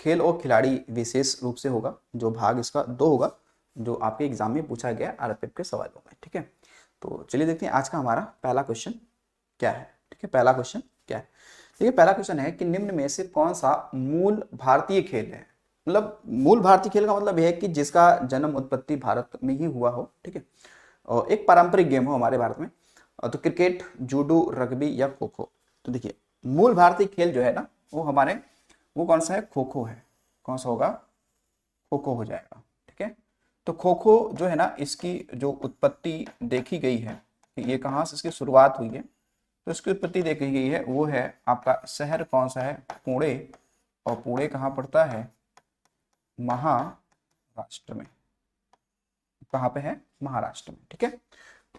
खेल और खिलाड़ी विशेष रूप से होगा, जो भाग इसका 2 होगा, जो आपके एग्जाम में पूछा गया आरपीएफ के सवालों में। ठीक है, तो चलिए देखते हैं आज का हमारा पहला क्वेश्चन क्या है। ठीक है, पहला क्वेश्चन क्या है, देखिए पहला क्वेश्चन है कि निम्न में से कौन सा मूल भारतीय खेल है। मतलब मूल भारतीय खेल का मतलब यह है कि जिसका जन्म उत्पत्ति भारत में ही हुआ हो। ठीक है, और एक पारंपरिक गेम हो हमारे भारत में। तो क्रिकेट, जूडो, रग्बी या खो खो। तो देखिए मूल भारतीय खेल जो है ना वो हमारे वो कौन सा है, खो खो है। कौन सा होगा, खो खो हो जाएगा। ठीक है, तो खो खो जो है ना इसकी जो उत्पत्ति देखी गई है कि ये कहाँ से इसकी शुरुआत हुई है, तो इसकी उत्पत्ति देखी गई है वो है आपका शहर कौन सा है, पुणे। और पुणे कहाँ पड़ता है, महाराष्ट्र में। कहाँ पे है, महाराष्ट्र में। ठीक है,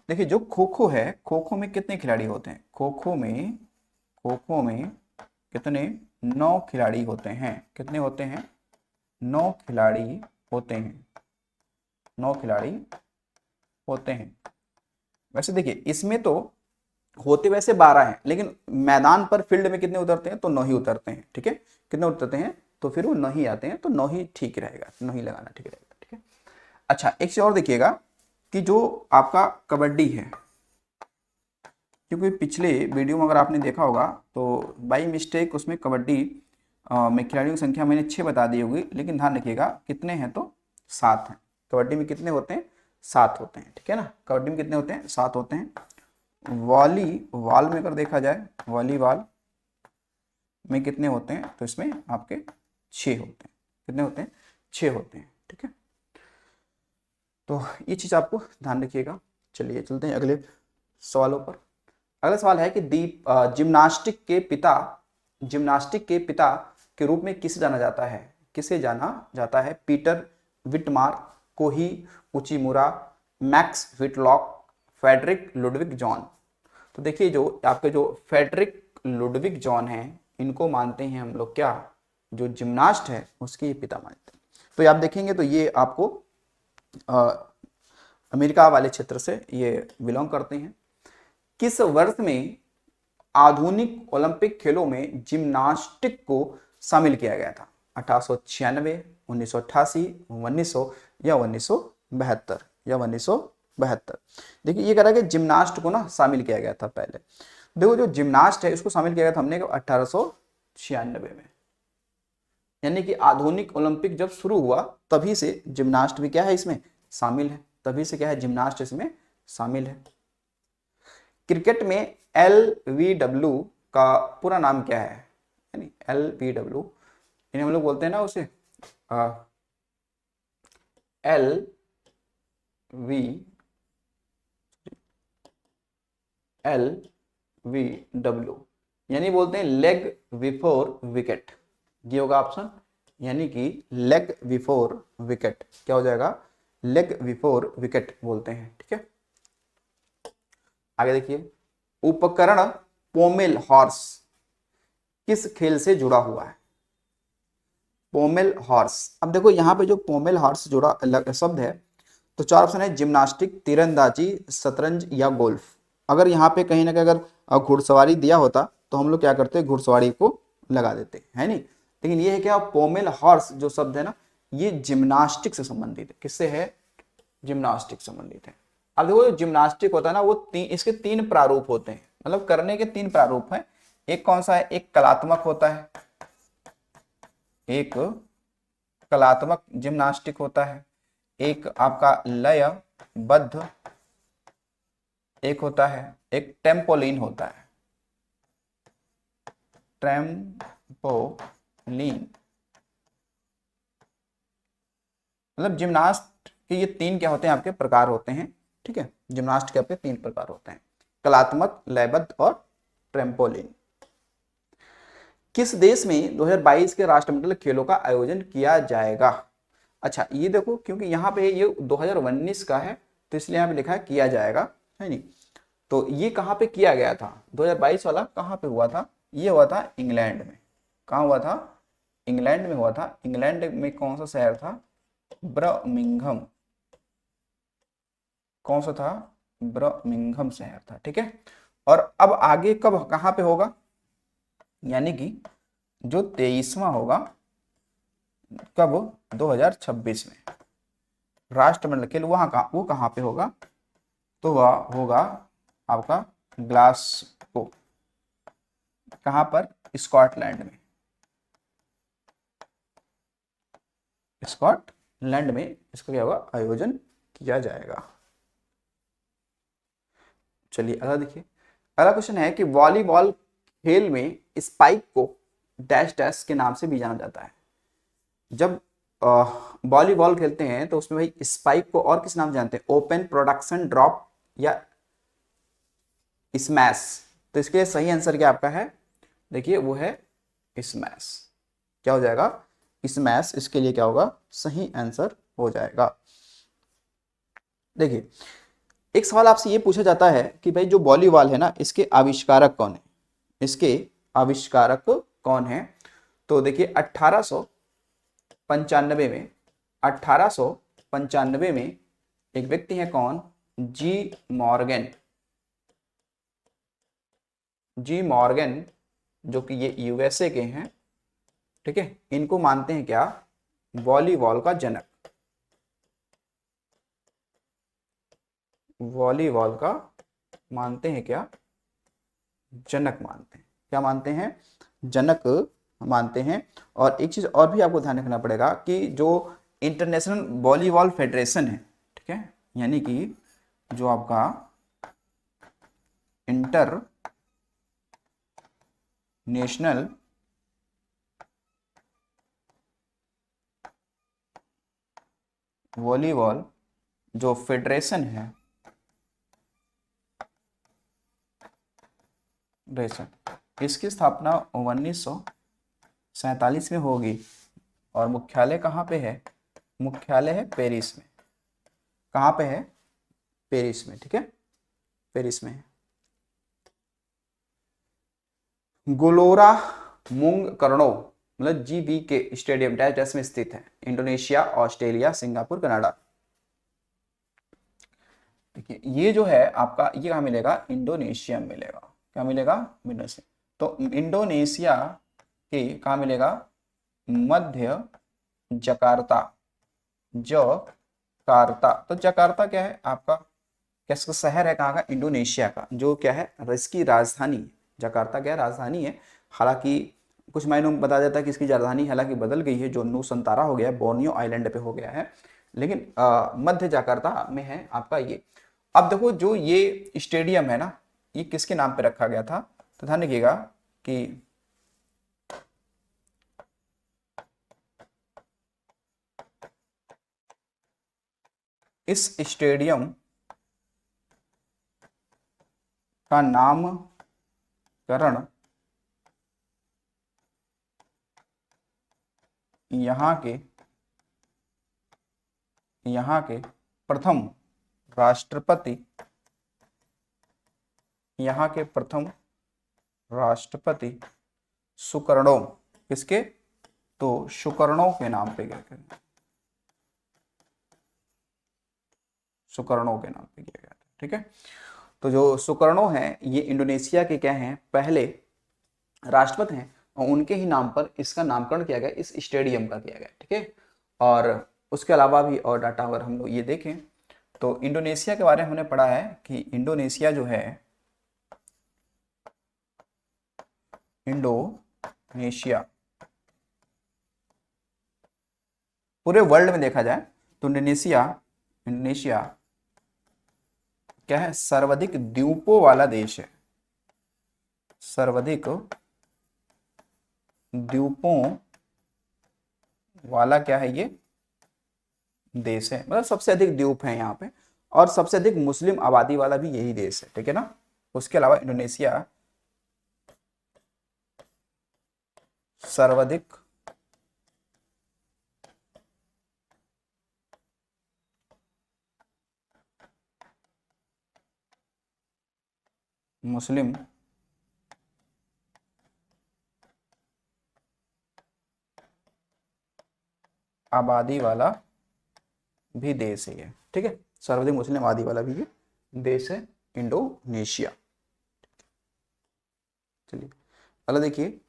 देखिए जो खो खो है, खो खो में कितने खिलाड़ी होते हैं, खो खो में कितने, 9 खिलाड़ी होते हैं। कितने होते हैं, 9 खिलाड़ी होते हैं, 9 खिलाड़ी होते हैं। वैसे देखिए इसमें तो होते वैसे 12 हैं, लेकिन मैदान पर फील्ड में कितने उतरते हैं, तो 9 ही उतरते हैं। ठीक है, कितने उतरते हैं, तो फिर वो 9 ही आते हैं, तो 9 ही ठीक रहेगा, 9 ही लगाना ठीक रहेगा। ठीक है, अच्छा एक चीज और देखिएगा कि जो आपका कबड्डी है, क्योंकि पिछले वीडियो में अगर आपने देखा होगा तो बाई मिस्टेक उसमें कबड्डी में खिलाड़ियों की संख्या मैंने 6 बता दी होगी, लेकिन ध्यान रखिएगा कितने हैं, तो 7 हैं। कबड्डी में कितने होते हैं, 7 होते हैं। ठीक है ना, कबड्डी में कितने होते हैं, 7 होते हैं। वॉलीबॉल में अगर देखा जाए, वॉलीबॉल में कितने होते हैं, तो इसमें आपके 6 होते हैं। कितने होते हैं, 6 होते हैं। ठीक है, तो ये चीज़ आपको ध्यान रखिएगा। चलिए चलते हैं अगले सवालों पर। अगला सवाल है कि जिम्नास्टिक के पिता के रूप में किसे जाना जाता है, किसे जाना जाता है, Peter Vidmar, Kohei Uchimura, Max Whitlock, Friedrich Ludwig Jahn. तो देखिए जो आपके जो फेडरिक लुडविग जॉन हैं, इनको मानते हैं हम लोग क्या, जो जिम्नास्ट है उसके ये पिता मानते हैं। तो ये आप देखेंगे तो ये आपको अमेरिका वाले क्षेत्र से ये बिलोंग करते हैं। किस वर्ष में आधुनिक ओलंपिक खेलों में जिम्नास्टिक को शामिल किया गया था, 1896, 1988, 1900 या 1972 या 1972। देखिए ये कह रहा है कि जिम्नास्ट को ना शामिल किया गया था पहले। देखो जो जिम्नास्ट है उसको शामिल किया गया था हमने 1896 में, यानी कि आधुनिक ओलंपिक जब शुरू हुआ तभी से जिम्नास्ट भी क्या है इसमें शामिल है, तभी से क्या है, जिम्नास्ट इसमें शामिल है। क्रिकेट में LBW का पूरा नाम क्या है, यानी LBW इन्हें हम लोग बोलते हैं ना उसे LBW, यानी बोलते हैं लेग बिफोर विकेट। ये होगा ऑप्शन, यानी कि लेग बिफोर विकेट क्या हो जाएगा, लेग बिफोर विकेट बोलते हैं। ठीक है, आगे देखिए उपकरण पोमेल हॉर्स किस खेल से जुड़ा हुआ है, पोमेल हॉर्स। अब देखो यहाँ पे जो पोमेल हॉर्स जुड़ा शब्द है, तो 4 ऑप्शन है, जिम्नास्टिक, तीरंदाजी, शतरंज या गोल्फ। अगर यहाँ पे कहीं ना कहीं अगर घुड़सवारी दिया होता तो हम लोग क्या करते, घुड़सवारी को लगा देते है नहीं, लेकिन ये है क्या, पोमेल हॉर्स जो शब्द है ना ये जिम्नास्टिक से संबंधित है। किससे है, जिम्नास्टिक संबंधित है। अब देखो जो जिम्नास्टिक होता है ना वो इसके 3 प्रारूप होते हैं, मतलब करने के 3 प्रारूप हैं। एक कौन सा है, एक कलात्मक होता है, एक कलात्मक जिम्नास्टिक होता है, एक आपका लयबद्ध एक होता है, एक टेम्पोलिन होता है, ट्रेम्पोलिन। मतलब जिम्नास्ट के ये 3 क्या होते हैं, आपके प्रकार होते हैं। ठीक है, जिम्नास्ट के आपके 3 प्रकार होते हैं, कलात्मक, लयबद्ध और ट्रेम्पोलिन। किस देश में 2022 के राष्ट्रमंडल खेलों का आयोजन किया जाएगा। अच्छा ये देखो क्योंकि यहाँ पे ये 2019 का है तो इसलिए यहाँ पे लिखा है किया जाएगा, है नहीं। तो ये कहाँ पे किया गया था, 2022 वाला कहाँ पे हुआ था, ये हुआ था इंग्लैंड में। कहाँ हुआ था, इंग्लैंड में हुआ था। इंग्लैंड में कौन सा शहर था, बर्मिंघम। कौन सा था, बर्मिंघम शहर था। ठीक है, और अब आगे कब कहाँ पे होगा, यानी कि जो 23वां होगा कब? 2026 में राष्ट्रमंडल खेल। वो कहाँ पे होगा? तो वह होगा आपका ग्लासगो। कहाँ पर? स्कॉटलैंड में। स्कॉटलैंड में इसका क्या होगा? आयोजन किया जाएगा। चलिए अगला देखिए। अगला क्वेश्चन है कि वॉलीबॉल खेल में स्पाइक को डैश डैश के नाम से भी जाना जाता है। जब वॉलीबॉल खेलते हैं तो उसमें भाई स्पाइक को और किस नाम जानते हैं? ओपन, प्रोडक्शन, ड्रॉप या स्मैश। तो इसके सही आंसर क्या आपका है? देखिए वो है स्मैश। क्या हो जाएगा? स्मैश इसके लिए क्या होगा? सही आंसर हो जाएगा। देखिए एक सवाल आपसे ये पूछा जाता है कि भाई जो वॉलीबॉल है ना, इसके आविष्कारक कौन है? इसके आविष्कारक कौन है? तो देखिए 1895 में 1895 में एक व्यक्ति है, कौन? जी मॉर्गन। जी मॉर्गन जो कि ये यूएसए के हैं, ठीक है। इनको मानते हैं क्या? वॉलीबॉल का जनक। वॉलीबॉल का मानते हैं क्या? जनक मानते हैं। क्या मानते हैं? जनक मानते हैं। और एक चीज और भी आपको ध्यान रखना पड़ेगा कि जो इंटरनेशनल वॉलीबॉल फेडरेशन है, ठीक है, यानी कि जो आपका इंटर नेशनल वॉलीबॉल जो फेडरेशन है, इसकी स्थापना 1947 में होगी। और मुख्यालय कहाँ पे है? मुख्यालय है पेरिस में। कहाँ पे है? पेरिस में, ठीक है, पेरिस में है। गोलोरा मुंग कर्णो मतलब जीबी के स्टेडियम डैश डैश में स्थित है। Indonesia, Australia, Singapore, Canada. देखिए ये जो है आपका, ये कहाँ मिलेगा? इंडोनेशिया में मिलेगा। क्या मिलेगा? इंडोनेशिया। तो इंडोनेशिया के कहाँ मिलेगा? मध्य जकार्ता। जकार्ता। तो जकार्ता क्या है आपका? कैसा शहर है? कहाँ का? इंडोनेशिया का। जो क्या है? इसकी राजधानी। जकार्ता क्या है? राजधानी है। हालांकि कुछ मायनों में बताया जाता है कि इसकी राजधानी हालांकि बदल गई है, जो नूसंतारा हो गया है, बोर्नियो आइलैंड पे हो गया है। लेकिन मध्य जकार्ता में है आपका ये। अब देखो जो ये स्टेडियम है ना, ये किसके नाम पे रखा गया था? तो ध्यान रखिएगा कि इस स्टेडियम का नामकरण यहाँ के प्रथम राष्ट्रपति, यहाँ के प्रथम राष्ट्रपति सुकर्णो, किसके? तो सुकर्णो के नाम पे गया। सुकर्णो के नाम पे किया गया था, ठीक है। तो जो सुकर्णो हैं ये इंडोनेशिया के क्या हैं? पहले राष्ट्रपति हैं, और उनके ही नाम पर इसका नामकरण किया गया, इस स्टेडियम का किया गया, ठीक है। और उसके अलावा भी और डाटा अगर हम लोग ये देखें तो इंडोनेशिया के बारे में हमने पढ़ा है कि इंडोनेशिया जो है, इंडोनेशिया पूरे वर्ल्ड में देखा जाए तो इंडोनेशिया इंडोनेशिया क्या है? सर्वाधिक द्वीपों वाला देश है। सर्वाधिक द्वीपों वाला क्या है? ये देश है, मतलब सबसे अधिक द्वीप है यहाँ पे। और सबसे अधिक मुस्लिम आबादी वाला भी यही देश है, ठीक है ना। उसके अलावा इंडोनेशिया सर्वाधिक मुस्लिम आबादी वाला भी देश है ये, ठीक है। सर्वाधिक मुस्लिम आबादी वाला भी ये देश है इंडोनेशिया। चलिए अगला देखिए।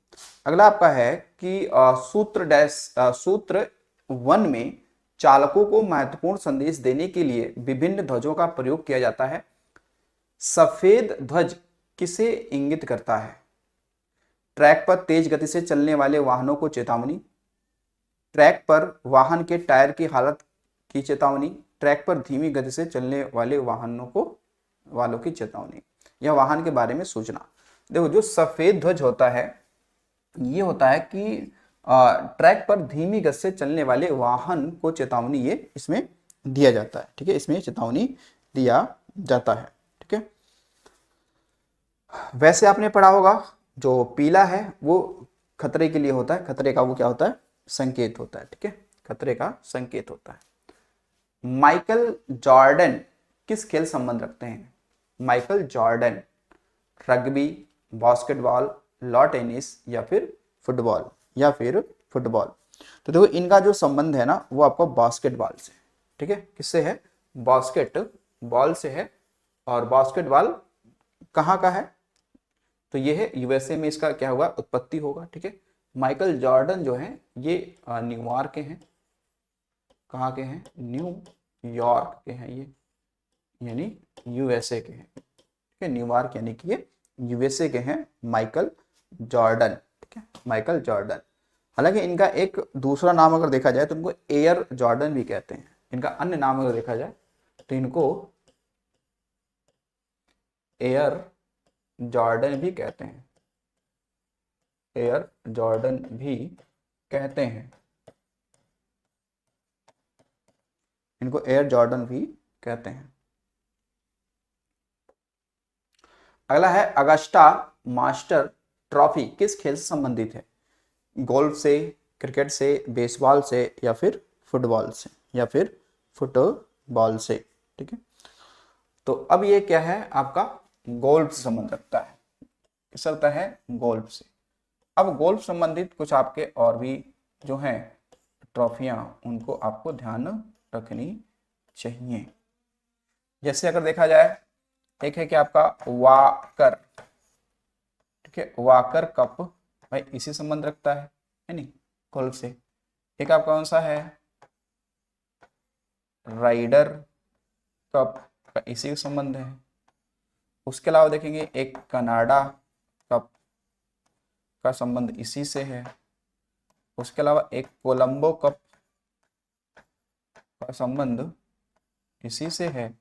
अगला आपका है कि सूत्र 1 में चालकों को महत्वपूर्ण संदेश देने के लिए विभिन्न ध्वजों का प्रयोग किया जाता है। सफेद ध्वज किसे इंगित करता है? ट्रैक पर तेज गति से चलने वाले वाहनों को चेतावनी, ट्रैक पर वाहन के टायर की हालत की चेतावनी, ट्रैक पर धीमी गति से चलने वाले वालों की चेतावनी, या वाहन के बारे में सूचना। देखो जो सफेद ध्वज होता है ये होता है कि ट्रैक पर धीमी गति से चलने वाले वाहन को चेतावनी ये इसमें दिया जाता है। ठीक है, इसमें चेतावनी दिया जाता है। ठीक है, वैसे आपने पढ़ा होगा जो पीला है वो खतरे के लिए होता है, खतरे का वो क्या होता है? संकेत होता है। ठीक है, खतरे का संकेत होता है। माइकल जॉर्डन किस खेल संबंध रखते हैं? Michael Jordan rugby, basketball, lawn tennis या फिर फुटबॉल, तो देखो इनका जो संबंध है ना वो आपको बास्केटबॉल से। ठीक है, किससे है? बास्केटबॉल से है। और बास्केटबॉल कहाँ का है? तो ये है यूएसए में इसका क्या होगा? उत्पत्ति होगा। ठीक है, माइकल जॉर्डन जो है ये न्यूयॉर्क के हैं। कहाँ के हैं? न्यूयॉर्क के हैं ये, यानी यूएसए के हैं। ठीक है, न्यूयॉर्क यानी कि ये यूएसए के हैं माइकल जॉर्डन। ठीक है, माइकल जॉर्डन। हालांकि इनका एक दूसरा नाम अगर देखा जाए तो इनको एयर जॉर्डन भी कहते हैं। इनका अन्य नाम अगर देखा जाए तो इनको एयर जॉर्डन भी कहते हैं। एयर जॉर्डन भी कहते हैं, इनको एयर जॉर्डन भी कहते हैं। अगला है अगस्टा मास्टर ट्रॉफी किस खेल से संबंधित है? गोल्फ से, क्रिकेट से, बेसबॉल से या फिर फुटबॉल से, ठीक है, तो अब ये क्या है? आपका गोल्फ से संबंध रखता है। किस रखता है? गोल्फ से। अब गोल्फ संबंधित कुछ आपके और भी जो हैं ट्रॉफियां उनको आपको ध्यान रखनी चाहिए। जैसे अगर देखा जाए एक है कि आपका वाकर, ठीक है, वाकर कप भाई इसी संबंध रखता है नहीं गोल्फ से। एक आपका कौन सा है? राइडर कप का इसी का संबंध है। उसके अलावा देखेंगे एक कनाडा कप का संबंध इसी से है। उसके अलावा एक कोलंबो कप का संबंध इसी से है।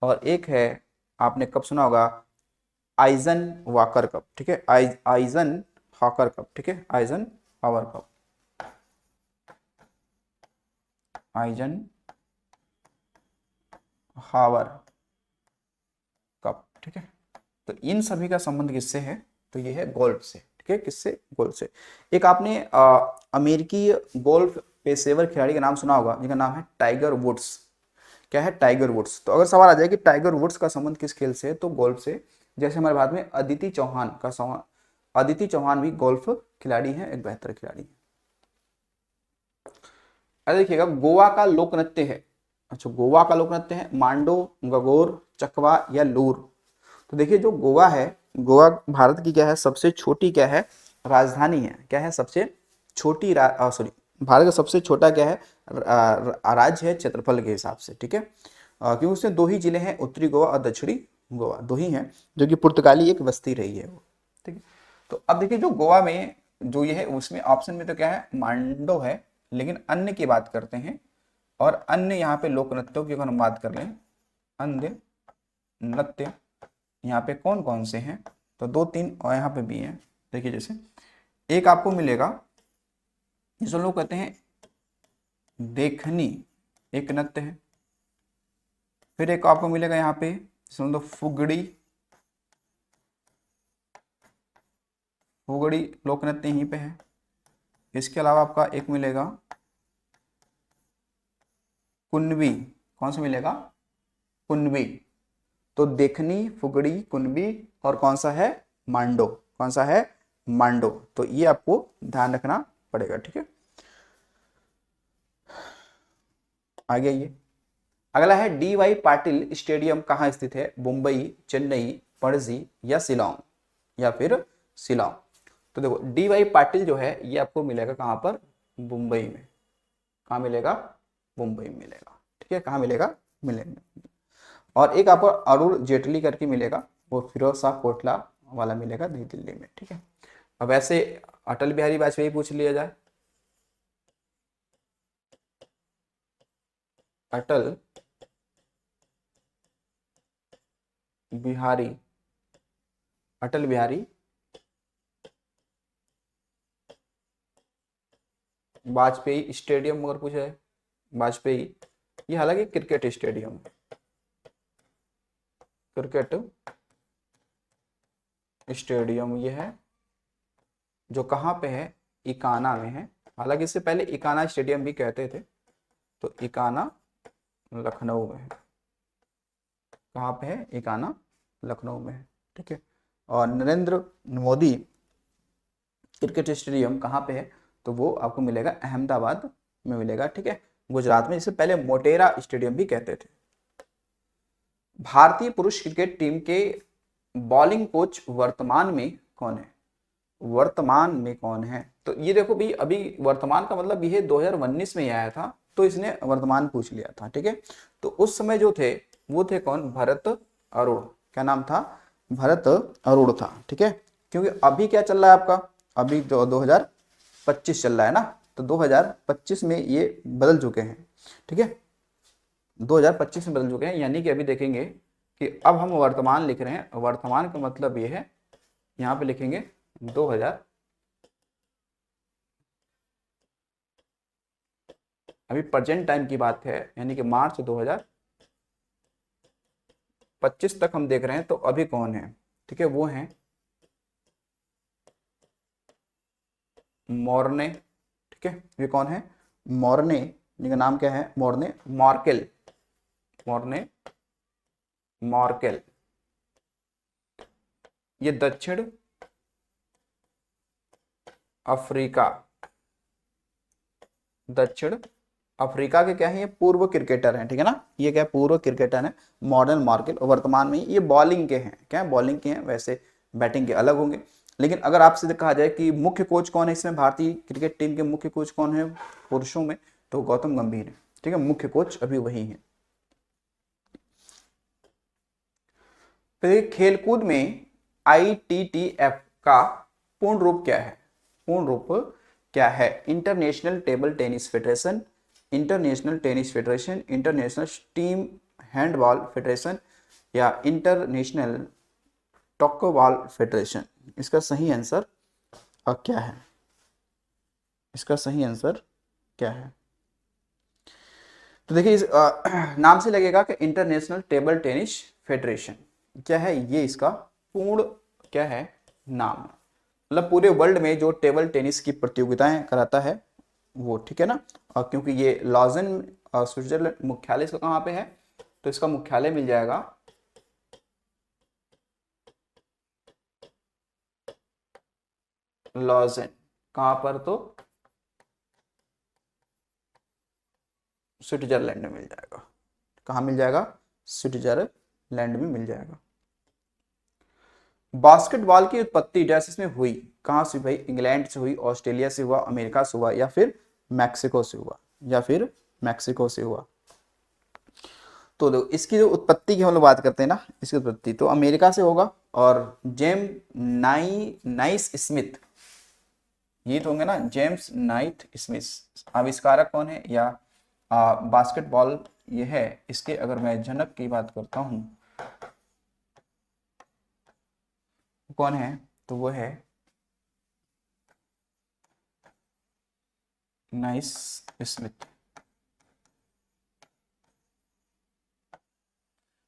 और एक है आपने कब सुना होगा? Eigen walker cup. ठीक है, आइजन हॉकर कप। ठीक है, आइजन हावर कप, आइजन हावर कप। ठीक है, तो इन सभी का संबंध किससे है? तो ये है गोल्फ से। ठीक है, किससे? गोल्फ से। एक आपने अमेरिकी गोल्फ पेशेवर खिलाड़ी का नाम सुना होगा जिनका नाम है टाइगर वुड्स। क्या है? Tiger Woods. तो अगर सवाल आ जाए कि टाइगर वुड्स का संबंध किस खेल से है, तो गोल्फ से। जैसे हमारे भारत में अदिति चौहान भी गोल्फ खिलाड़ी हैं, एक बेहतर खिलाड़ी है। अरे देखिएगा गोवा का लोक नृत्य है, अच्छा गोवा का लोक नृत्य है मांडो, गगोर, चकवा या लूर। तो देखिए जो गोवा है, गोवा भारत की क्या है? सबसे छोटी क्या है? राजधानी है। क्या है? सबसे छोटी सॉरी, भारत का सबसे छोटा क्या है? राज्य है क्षेत्रफल के हिसाब से। ठीक है, क्योंकि उसमें दो ही जिले हैं, उत्तरी गोवा और दक्षिणी गोवा, दो ही हैं, जो कि पुर्तगाली एक बस्ती रही है वो। ठीक है, तो अब देखिए जो गोवा में जो ये है उसमें ऑप्शन में तो क्या है? मांडो है, लेकिन अन्य की बात करते हैं। और अन्य यहाँ पे लोक नृत्यों की अगर हम बात कर लें, अन्य नृत्य यहाँ पे कौन कौन से हैं? तो दो तीन और यहाँ पे भी हैं। देखिए जैसे एक आपको मिलेगा जिसे लोग कहते हैं देखनी, एक नृत्य है। फिर एक आपको मिलेगा यहाँ पे जिसमें मतलब फुगड़ी, फुगड़ी लोक नृत्य यहीं पे है। इसके अलावा आपका एक मिलेगा कुनबी। कौन सा मिलेगा? कुनबी। तो देखनी, फुगड़ी, कुनबी और कौन सा है? मांडो। कौन सा है? मांडो। तो ये आपको ध्यान रखना पड़ेगा। ठीक है, आगे ये अगला है डी वाई पाटिल स्टेडियम कहाँ स्थित है? मुंबई, चेन्नई, पणजी या शिलोंग, तो देखो डी वाई पाटिल जो है ये आपको मिलेगा कहाँ पर, मुंबई में। कहाँ मिलेगा, मुंबई में मिलेगा। ठीक है, कहाँ मिलेगा, मिलेगा। और एक आपको अरुण जेटली करके मिलेगा, वो फिरोज शाह कोटला वाला मिलेगा नई दिल्ली में। ठीक है, अब ऐसे अटल बिहारी वाजपेयी पूछ लिया जाए। अटल बिहारी, अटल बिहारी वाजपेयी स्टेडियम अगर पूछा है, वाजपेयी, ये हालांकि क्रिकेट स्टेडियम, क्रिकेट स्टेडियम ये है, जो कहाँ पे है, इकाना में है। हालांकि इससे पहले इकाना स्टेडियम भी कहते थे, तो इकाना लखनऊ में है। कहाँ पे है, इकाना लखनऊ में है। ठीक है, और नरेंद्र मोदी क्रिकेट स्टेडियम कहाँ पे है, तो वो आपको मिलेगा अहमदाबाद में मिलेगा। ठीक है, गुजरात में, जिसे पहले मोटेरा स्टेडियम भी कहते थे। भारतीय पुरुष क्रिकेट टीम के बॉलिंग कोच वर्तमान में कौन है, वर्तमान में कौन है, तो ये देखो भी अभी वर्तमान का मतलब ये 2019 में ही आया था, तो इसने वर्तमान पूछ लिया था। ठीक है, तो उस समय जो थे वो थे कौन, भरत अरुण। क्या नाम था, भरत अरुण था। ठीक है, क्योंकि अभी क्या चल रहा है आपका, अभी 2025 चल रहा है ना, तो 2025 में ये बदल चुके हैं। ठीक है, 2025 में बदल चुके हैं, यानी कि अभी देखेंगे कि अब हम वर्तमान लिख रहे हैं। वर्तमान का मतलब ये है, यहाँ पे लिखेंगे 2000, अभी प्रेजेंट टाइम की बात है, यानी कि मार्च 2025 तक हम देख रहे हैं। तो अभी कौन है, ठीक है, वो है मोर्ने। ठीक है, ये कौन है, मोर्ने, इनका नाम क्या है, मोर्ने मार्केल, मोर्ने मार्केल। ये दक्षिण अफ्रीका, दक्षिण अफ्रीका के क्या है, ये पूर्व क्रिकेटर हैं। ठीक है ना, ये क्या पूर्व क्रिकेटर हैं, मॉडर्न मार्केल। वर्तमान में ये बॉलिंग के हैं, क्या बॉलिंग के हैं, वैसे बैटिंग के अलग होंगे। लेकिन अगर आपसे कहा जाए कि मुख्य कोच कौन है इसमें, भारतीय क्रिकेट टीम के मुख्य कोच कौन है पुरुषों में, तो गौतम गंभीर है। ठीक है, मुख्य कोच अभी वही है। फिर खेलकूद में ITTF का पूर्ण रूप क्या है, पूर्ण रूप क्या है, international table tennis federation, international tennis federation, international steam handball federation, या इंटरनेशनल टॉक्कबॉल फेडरेशन। इसका सही आंसर क्या है, इसका सही आंसर क्या है, तो देखिए इस नाम से लगेगा कि इंटरनेशनल टेबल टेनिस फेडरेशन क्या है, ये इसका पूर्ण क्या है, नाम, मतलब पूरे वर्ल्ड में जो टेबल टेनिस की प्रतियोगिताएं कराता है वो। ठीक है ना, और क्योंकि ये लॉजन स्विट्जरलैंड मुख्यालय इसका कहाँ पे है, तो इसका मुख्यालय मिल जाएगा लॉजन। कहाँ पर, तो स्विट्जरलैंड में मिल जाएगा। कहाँ मिल जाएगा, स्विट्जरलैंड में मिल जाएगा। बास्केटबॉल की उत्पत्ति जैसे इसमें हुई, कहाँ से भाई, इंग्लैंड से हुई, ऑस्ट्रेलिया से हुआ, अमेरिका से हुआ, या फिर मैक्सिको से हुआ, या फिर मैक्सिको से हुआ। तो देखो इसकी जो उत्पत्ति की हम लोग बात करते हैं ना, इसकी उत्पत्ति तो अमेरिका से होगा। और नाइस स्मिथ, ये तो होंगे ना, जेम्स नाइट स्मिथ, आविष्कारक कौन है, या बास्केटबॉल ये है, इसके अगर मैं जनक की बात करता हूं कौन है, तो वो है नाइस स्मिथ।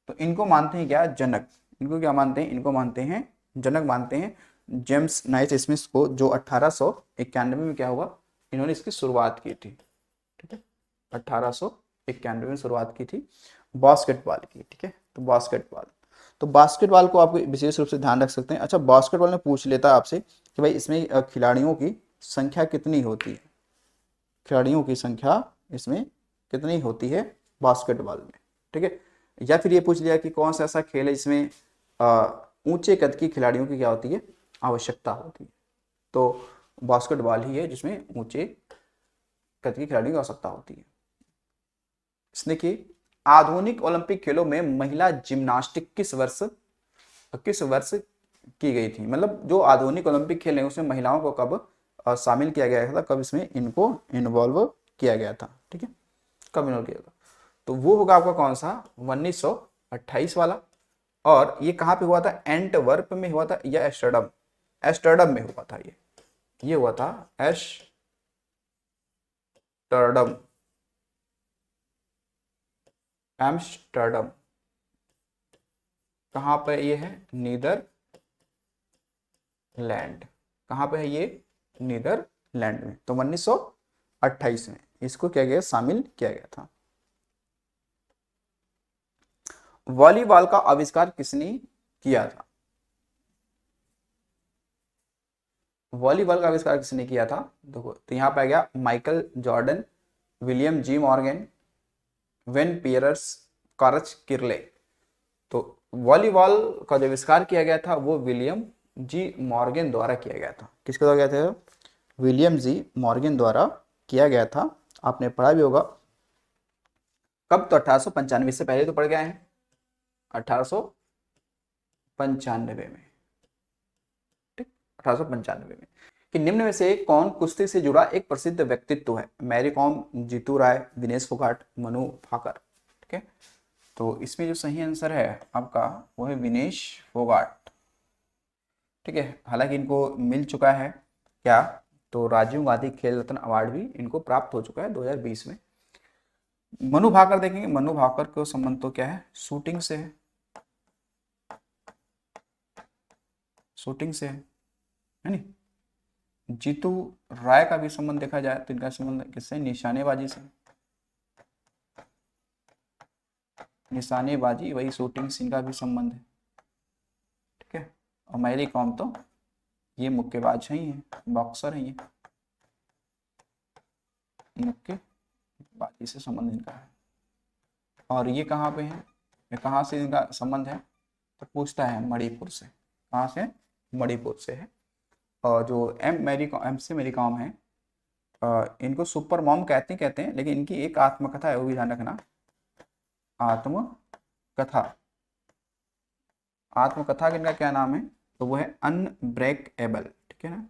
तो इनको मानते हैं क्या, जनक, इनको क्या मानते हैं, इनको मानते हैं जनक मानते हैं जेम्स नाइस स्मिथ को, जो 1891 में क्या हुआ, इन्होंने इसकी शुरुआत की थी। ठीक है, 1891 में शुरुआत की थी बास्केटबॉल की। ठीक है, तो बास्केटबॉल, तो बास्केटबॉल को आपको विशेष रूप से ध्यान रख सकते हैं। अच्छा, बास्केटबॉल में पूछ लेता है आपसे कि भाई इसमें खिलाड़ियों की संख्या कितनी होती है, खिलाड़ियों की संख्या इसमें कितनी होती है बास्केटबॉल में। ठीक है, या फिर ये पूछ लिया कि कौन सा ऐसा खेल है जिसमें ऊंचे कद की खिलाड़ियों की क्या होती है, आवश्यकता होती है। तो बास्केटबॉल ही है जिसमें ऊंचे कद के खिलाड़ियों की आवश्यकता होती है। इसने की आधुनिक ओलंपिक खेलों में महिला जिम्नास्टिक किस वर्ष की गई थी, मतलब जो आधुनिक ओलंपिक खेल हैं उसमें महिलाओं को कब शामिल किया गया था, कब इसमें इनको इन्वॉल्व किया गया था, ठीक है, कब इन्वॉल्व किया गया, तो वो होगा आपका कौन सा 1928 वाला। और ये कहाँ पे हुआ था, एंटवर्प में हुआ था या एस्टर्डम, एस्टर्डम में हुआ था, ये हुआ था एस्टर्डम, एम्स्टर्डम। कहाँ पे ये है, नीदरलैंड, कहाँ पे है ये, नीदरलैंड में। तो 1928 में इसको क्या गया, शामिल किया गया था। वॉलीबॉल का आविष्कार किसने किया था, वॉलीबॉल का आविष्कार किसने किया था, देखो तो यहाँ पे आ गया Michael Jordan, William G Morgan, Wayne Pierce, Karch Kiraly. तो वॉलीबॉल का जो आविष्कार किया गया था वो विलियम जी मॉर्गन द्वारा किया गया था। किसके द्वारा किया था, विलियम जी मॉर्गन द्वारा किया गया था। आपने पढ़ा भी होगा कब, तो 1895, से पहले तो पढ़ गए हैं 1895 में, ठीक, 1895 में। कि निम्न में से कौन कुश्ती से जुड़ा एक प्रसिद्ध व्यक्तित्व है, मैरी कॉम, जीतू राय, दिनेश फोगाट, मनु भाकर, ठीक है। तो इसमें जो सही आंसर है आपका वो है विनेश फोगाट, ठीक है। हालांकि इनको मिल चुका है क्या, तो राजीव गांधी खेल रत्न अवार्ड भी इनको प्राप्त हो चुका है 2020 में। मनु भाकर देखेंगे, मनु भाकर को संबंध तो क्या है, शूटिंग से है, शूटिंग से है नहीं। जीतू राय का भी संबंध देखा जाए तो इनका संबंध किससे, निशानेबाजी से, निशानेबाजी वही शूटिंग से इनका भी संबंध है, ठीक है। और मैरी कॉम तो ये मुक्केबाज ही है, बॉक्सर है, ये मुक्केबाजी से संबंध इनका है। और ये कहाँ पे है, ये कहाँ से इनका संबंध है, तो पूछता है मणिपुर से, कहाँ से, मणिपुर से है। और जो एम सी मैरी कॉम है, इनको सुपर मॉम कहते हैं, लेकिन इनकी एक आत्मकथा है, वो भी ध्यान रखना, आत्मकथा, आत्मकथा का इनका क्या नाम है, तो वो है अनब्रेकेबल, ठीक है ना,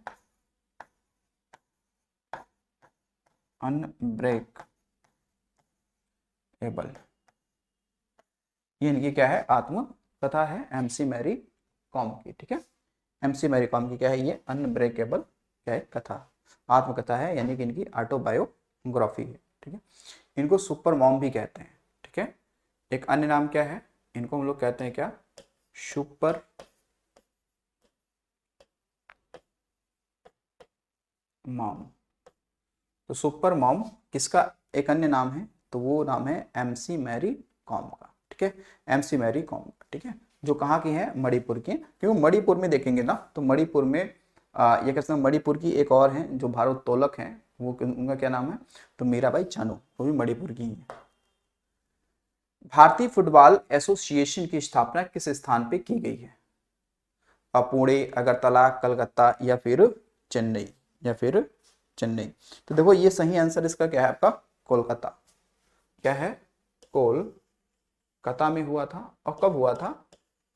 अनब्रेकेबल, ये इनकी क्या है, आत्मकथा है एमसी मैरी कॉम की, ठीक है। एमसी मैरी कॉम की क्या है, ये अनब्रेकेबल क्या है, कथा, आत्मकथा है, यानी कि इनकी ऑटोबायोग्राफी है, ठीक है। इनको सुपर मॉम भी कहते हैं, ठीक है। एक अन्य नाम क्या है, इनको हम लोग कहते हैं क्या, सुपर मॉम। तो सुपर मॉम किसका एक अन्य नाम है, तो वो नाम है एमसी मैरी कॉम का, ठीक है, एमसी मैरी कॉम का, ठीक है। जो कहाँ की है, मणिपुर की, क्योंकि मणिपुर में देखेंगे ना, तो मणिपुर में ये कहते हैं, मणिपुर की एक और है जो भारोत्तोलक हैं, वो उनका क्या नाम है, तो मीराबाई चानू, वो भी मणिपुर की है। भारतीय फुटबॉल एसोसिएशन की स्थापना किस स्थान पे की गई है, पुणे, अगरतला, कलकत्ता या फिर चेन्नई, या फिर चेन्नई। तो देखो ये सही आंसर इसका क्या है आपका, कोलकाता, क्या है, कोलकाता में हुआ था। और कब हुआ था,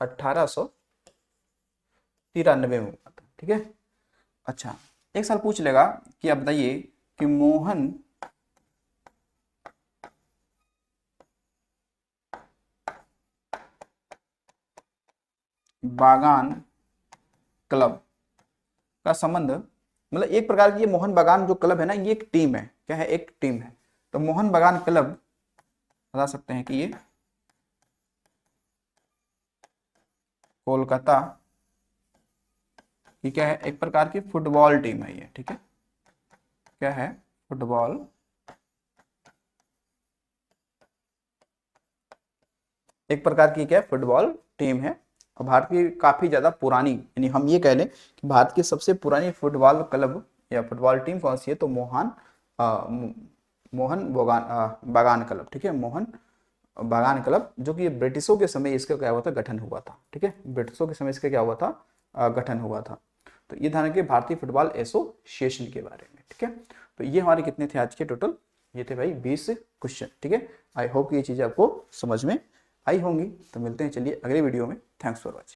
1893 में हुआ था, ठीक है। अच्छा, एक साल पूछ लेगा कि आप बताइए कि मोहन बागान क्लब का संबंध, मतलब एक प्रकार की ये मोहन बागान जो क्लब है ना, ये एक टीम है, क्या है, एक टीम है। तो मोहन बागान क्लब बता सकते हैं कि ये कोलकाता की क्या है, एक प्रकार की फुटबॉल टीम है ये, ठीक है, क्या है, फुटबॉल, एक प्रकार की क्या है, फुटबॉल टीम है। और भारत की काफी ज्यादा पुरानी, यानी हम ये कह लें कि भारत की सबसे पुरानी फुटबॉल क्लब या फुटबॉल टीम कौन सी है, तो मोहन बागान क्लब, ठीक है, मोहन बागान क्लब, जो कि ब्रिटिशों के समय इसका क्या हुआ था, गठन हुआ था, ठीक है, ब्रिटिशों के समय इसका क्या हुआ था, गठन हुआ था। तो ये ध्यान रखिए भारतीय फुटबॉल एसोसिएशन के बारे में, ठीक है। तो ये हमारे कितने थे आज के टोटल, ये थे भाई 20 क्वेश्चन, ठीक है। आई होप कि ये चीज़ें आपको समझ में आई होंगी। तो मिलते हैं चलिए अगले वीडियो में। Thanks for watching.